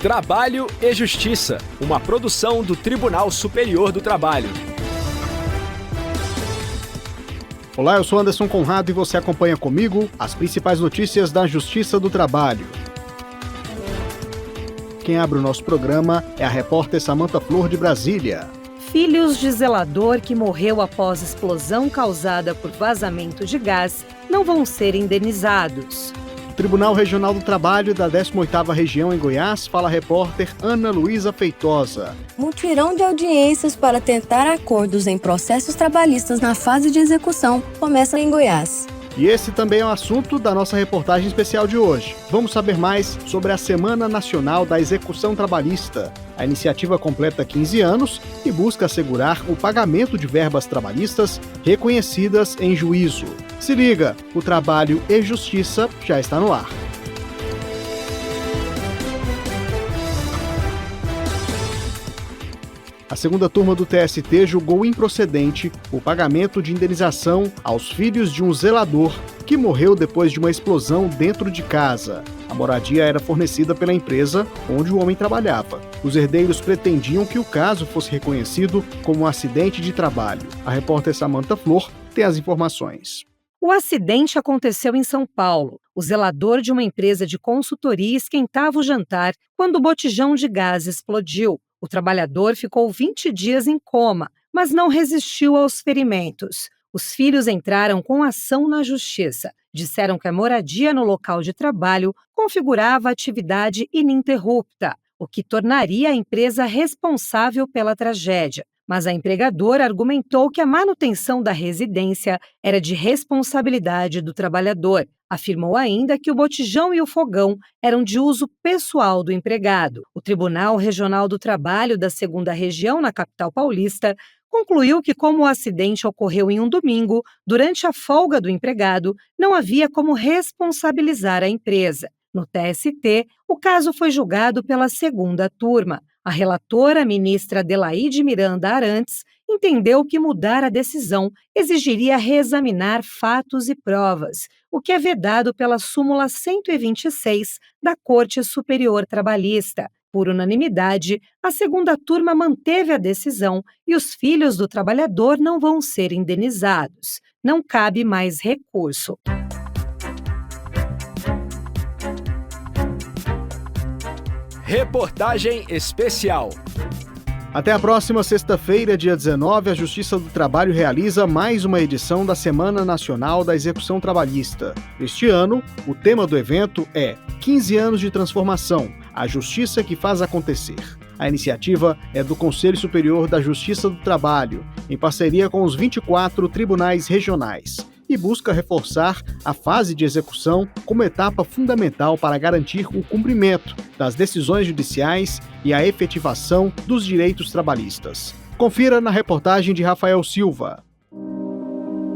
Trabalho e Justiça, uma produção do Tribunal Superior do Trabalho. Olá, eu sou Anderson Conrado e você acompanha comigo as principais notícias da Justiça do Trabalho. Quem abre o nosso programa é a repórter Samantha Flor de Brasília. Filhos de zelador que morreu após explosão causada por vazamento de gás não vão ser indenizados. O Tribunal Regional do Trabalho da 18ª Região em Goiás fala a repórter Ana Luísa Feitosa. Mutirão de audiências para tentar acordos em processos trabalhistas na fase de execução começa em Goiás. E esse também é o assunto da nossa reportagem especial de hoje. Vamos saber mais sobre a Semana Nacional da Execução Trabalhista. A iniciativa completa 15 anos e busca assegurar o pagamento de verbas trabalhistas reconhecidas em juízo. Se liga, o Trabalho e Justiça já está no ar. A segunda turma do TST julgou improcedente o pagamento de indenização aos filhos de um zelador que morreu depois de uma explosão dentro de casa. A moradia era fornecida pela empresa onde o homem trabalhava. Os herdeiros pretendiam que o caso fosse reconhecido como um acidente de trabalho. A repórter Samantha Flor tem as informações. O acidente aconteceu em São Paulo. O zelador de uma empresa de consultoria esquentava o jantar quando o botijão de gás explodiu. O trabalhador ficou 20 dias em coma, mas não resistiu aos ferimentos. Os filhos entraram com ação na justiça. Disseram que a moradia no local de trabalho configurava atividade ininterrupta, o que tornaria a empresa responsável pela tragédia. Mas a empregadora argumentou que a manutenção da residência era de responsabilidade do trabalhador. Afirmou ainda que o botijão e o fogão eram de uso pessoal do empregado. O Tribunal Regional do Trabalho da 2ª Região, na capital paulista, concluiu que, como o acidente ocorreu em um domingo, durante a folga do empregado, não havia como responsabilizar a empresa. No TST, o caso foi julgado pela segunda turma. A relatora, ministra Adelaide Miranda Arantes, entendeu que mudar a decisão exigiria reexaminar fatos e provas, o que é vedado pela súmula 126 da Corte Superior Trabalhista. Por unanimidade, a segunda turma manteve a decisão e os filhos do trabalhador não vão ser indenizados. Não cabe mais recurso. Reportagem especial. Até a próxima sexta-feira, dia 19, a Justiça do Trabalho realiza mais uma edição da Semana Nacional da Execução Trabalhista. Este ano, o tema do evento é 15 anos de transformação, a justiça que faz acontecer. A iniciativa é do Conselho Superior da Justiça do Trabalho, em parceria com os 24 tribunais regionais, e busca reforçar a fase de execução como etapa fundamental para garantir o cumprimento das decisões judiciais e a efetivação dos direitos trabalhistas. Confira na reportagem de Rafael Silva.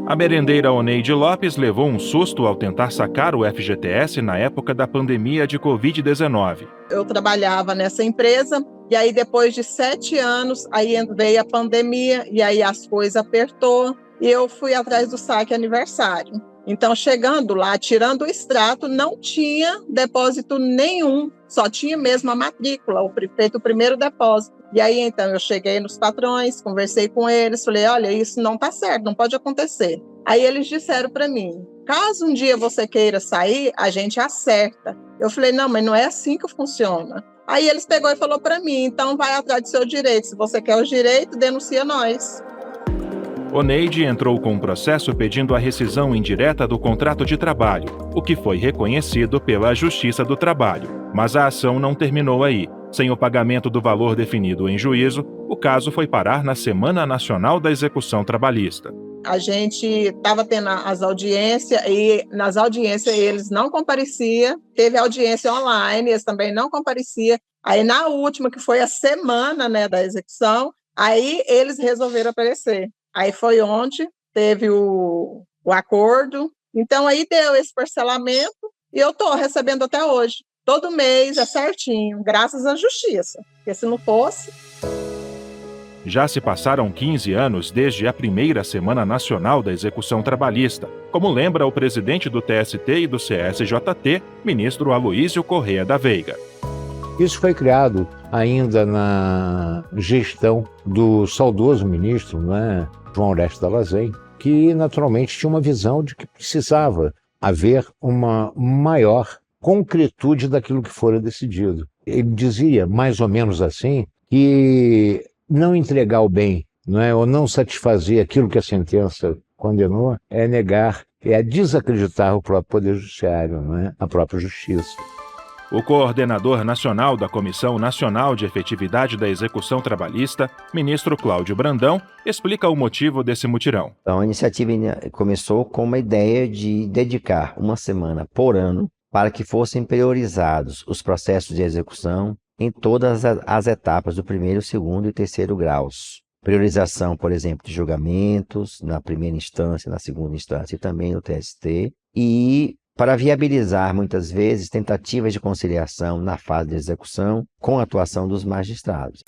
A merendeira Oneide Lopes levou um susto ao tentar sacar o FGTS na época da pandemia de Covid-19. Eu trabalhava nessa empresa e aí depois de 7 anos, aí veio a pandemia e aí as coisas apertou. E eu fui atrás do saque aniversário. Então, chegando lá, tirando o extrato, não tinha depósito nenhum, só tinha mesmo a matrícula, feito o primeiro depósito. E aí, então, eu cheguei nos patrões, conversei com eles, falei, olha, isso não está certo, não pode acontecer. Aí eles disseram para mim, caso um dia você queira sair, a gente acerta. Eu falei, não, mas não é assim que funciona. Aí eles pegou e falou para mim, então vai atrás do seu direito, se você quer os direitos, denuncia nós. Oneide entrou com um processo pedindo a rescisão indireta do contrato de trabalho, o que foi reconhecido pela Justiça do Trabalho. Mas a ação não terminou aí. Sem o pagamento do valor definido em juízo, o caso foi parar na Semana Nacional da Execução Trabalhista. A gente estava tendo as audiências e nas audiências eles não compareciam. Teve audiência online, eles também não compareciam. Aí na última, que foi a semana, né, da execução, aí eles resolveram aparecer. Aí foi onde teve o acordo. Então, aí deu esse parcelamento e eu estou recebendo até hoje. Todo mês é certinho, graças à justiça. Porque se não fosse... Já se passaram 15 anos desde a primeira Semana Nacional da Execução Trabalhista, como lembra o presidente do TST e do CSJT, ministro Aloísio Corrêa da Veiga. Isso foi criado ainda na gestão do saudoso ministro, né, João Aurélio Dallazen, que naturalmente tinha uma visão de que precisava haver uma maior concretude daquilo que fora decidido. Ele dizia, mais ou menos assim, que não entregar o bem, não é, ou não satisfazer aquilo que a sentença condenou, é negar, é desacreditar o próprio Poder Judiciário, não é, a própria Justiça. O coordenador nacional da Comissão Nacional de Efetividade da Execução Trabalhista, ministro Cláudio Brandão, explica o motivo desse mutirão. Então, a iniciativa começou com uma ideia de dedicar uma semana por ano para que fossem priorizados os processos de execução em todas as etapas do primeiro, segundo e terceiro graus. Priorização, por exemplo, de julgamentos na primeira instância, na segunda instância e também no TST, e para viabilizar, muitas vezes, tentativas de conciliação na fase de execução com a atuação dos magistrados.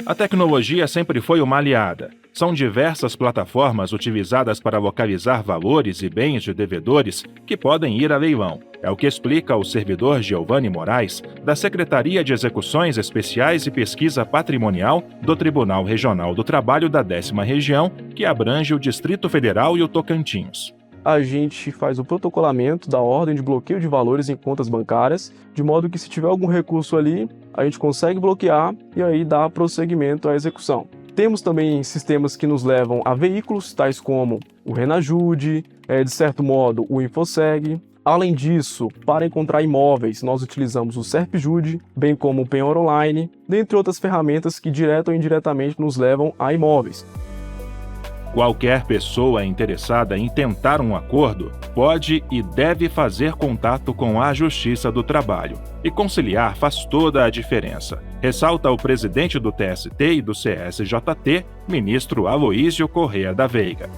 A tecnologia sempre foi uma aliada. São diversas plataformas utilizadas para localizar valores e bens de devedores que podem ir a leilão. É o que explica o servidor Giovanni Moraes, da Secretaria de Execuções Especiais e Pesquisa Patrimonial do Tribunal Regional do Trabalho da 10ª Região, que abrange o Distrito Federal e o Tocantins. A gente faz o protocolamento da ordem de bloqueio de valores em contas bancárias, de modo que se tiver algum recurso ali, a gente consegue bloquear e aí dá prosseguimento à execução. Temos também sistemas que nos levam a veículos, tais como o Renajude, de certo modo o Infoseg. Além disso, para encontrar imóveis, nós utilizamos o Serpjude, bem como o Penhor Online, dentre outras ferramentas que direta ou indiretamente nos levam a imóveis. Qualquer pessoa interessada em tentar um acordo pode e deve fazer contato com a Justiça do Trabalho. E conciliar faz toda a diferença, ressalta o presidente do TST e do CSJT, ministro Aloísio Corrêa da Veiga.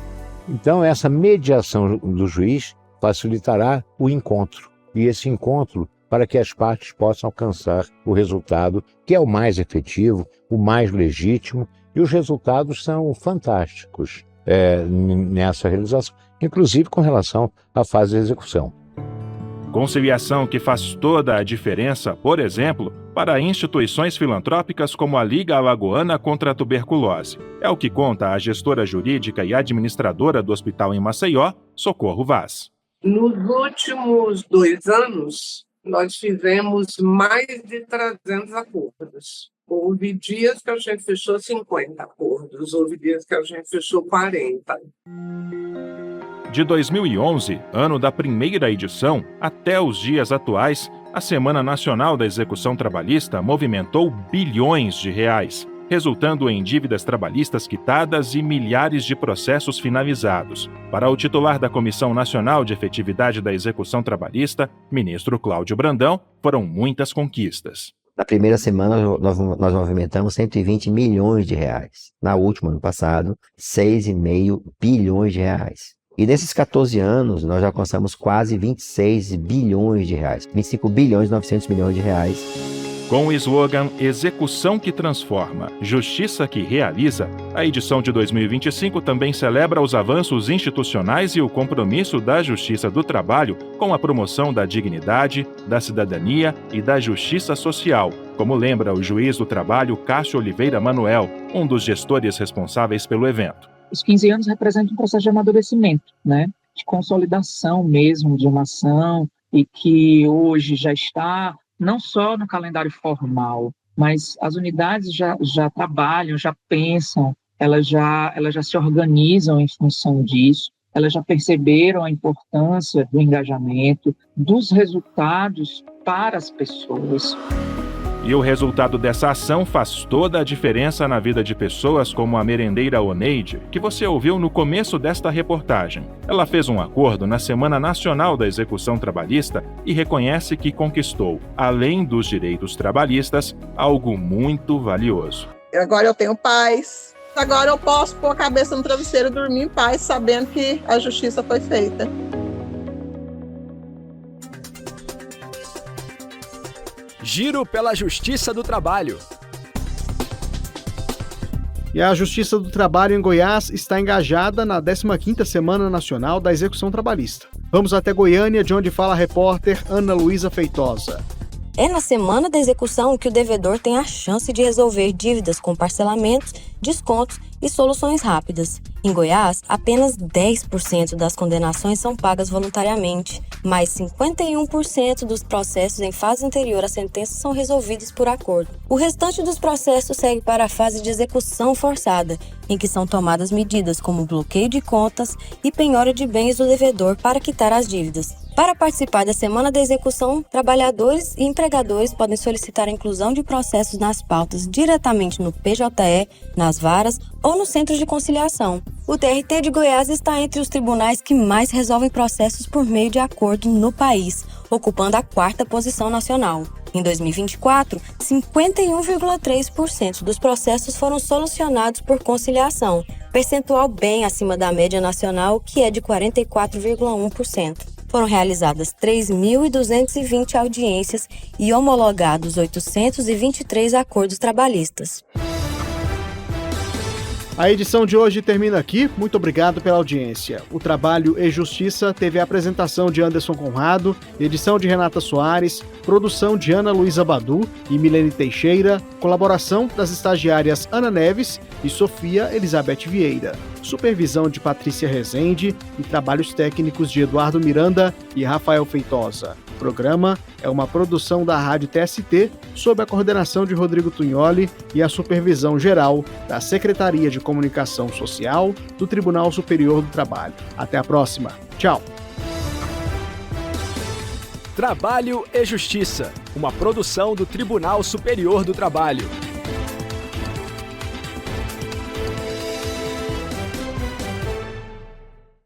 Então, essa mediação do juiz facilitará o encontro. E esse encontro para que as partes possam alcançar o resultado que é o mais efetivo, o mais legítimo, e os resultados são fantásticos nessa realização, inclusive com relação à fase de execução. Conciliação que faz toda a diferença, por exemplo, para instituições filantrópicas como a Liga Alagoana contra a Tuberculose. É o que conta a gestora jurídica e administradora do hospital em Maceió, Socorro Vaz. Nos últimos 2 anos, nós fizemos mais de 300 acordos. Houve dias que a gente fechou 50 acordos, houve dias que a gente fechou 40. De 2011, ano da primeira edição, até os dias atuais, a Semana Nacional da Execução Trabalhista movimentou bilhões de reais, resultando em dívidas trabalhistas quitadas e milhares de processos finalizados. Para o titular da Comissão Nacional de Efetividade da Execução Trabalhista, ministro Cláudio Brandão, foram muitas conquistas. Na primeira semana, nós movimentamos 120 milhões de reais. Na última, ano passado, 6,5 bilhões de reais. E nesses 14 anos, nós já alcançamos quase 26 bilhões de reais. 25 bilhões e 900 milhões de reais. Com o slogan Execução que Transforma, Justiça que Realiza, a edição de 2025 também celebra os avanços institucionais e o compromisso da Justiça do Trabalho com a promoção da dignidade, da cidadania e da justiça social, como lembra o juiz do trabalho Cássio Oliveira Manuel, um dos gestores responsáveis pelo evento. Os 15 anos representam um processo de amadurecimento, né? De consolidação mesmo de uma ação e que hoje já está não só no calendário formal, mas as unidades já trabalham, já pensam, elas já se organizam em função disso, elas já perceberam a importância do engajamento, dos resultados para as pessoas. E o resultado dessa ação faz toda a diferença na vida de pessoas como a merendeira Oneide, que você ouviu no começo desta reportagem. Ela fez um acordo na Semana Nacional da Execução Trabalhista e reconhece que conquistou, além dos direitos trabalhistas, algo muito valioso. Agora eu tenho paz. Agora eu posso pôr a cabeça no travesseiro e dormir em paz, sabendo que a justiça foi feita. Giro pela Justiça do Trabalho. E a Justiça do Trabalho em Goiás está engajada na 15ª Semana Nacional da Execução Trabalhista. Vamos até Goiânia, de onde fala a repórter Ana Luísa Feitosa. É na semana da execução que o devedor tem a chance de resolver dívidas com parcelamentos, descontos e soluções rápidas. Em Goiás, apenas 10% das condenações são pagas voluntariamente, mas 51% dos processos em fase anterior à sentença são resolvidos por acordo. O restante dos processos segue para a fase de execução forçada, em que são tomadas medidas como bloqueio de contas e penhora de bens do devedor para quitar as dívidas. Para participar da Semana da Execução, trabalhadores e empregadores podem solicitar a inclusão de processos nas pautas diretamente no PJE, nas varas ou no Centro de Conciliação. O TRT de Goiás está entre os tribunais que mais resolvem processos por meio de acordo no país, ocupando a 4ª posição nacional. Em 2024, 51,3% dos processos foram solucionados por conciliação, percentual bem acima da média nacional, que é de 44,1%. Foram realizadas 3.220 audiências e homologados 823 acordos trabalhistas. A edição de hoje termina aqui. Muito obrigado pela audiência. O Trabalho e Justiça teve a apresentação de Anderson Conrado, edição de Renata Soares, produção de Ana Luísa Badu e Milene Teixeira, colaboração das estagiárias Ana Neves e Sofia Elizabeth Vieira, supervisão de Patrícia Rezende e trabalhos técnicos de Eduardo Miranda e Rafael Feitosa. O programa é uma produção da Rádio TST, sob a coordenação de Rodrigo Tunholi e a supervisão geral da Secretaria de Comunicação Social do Tribunal Superior do Trabalho. Até a próxima. Tchau. Trabalho e Justiça, uma produção do Tribunal Superior do Trabalho.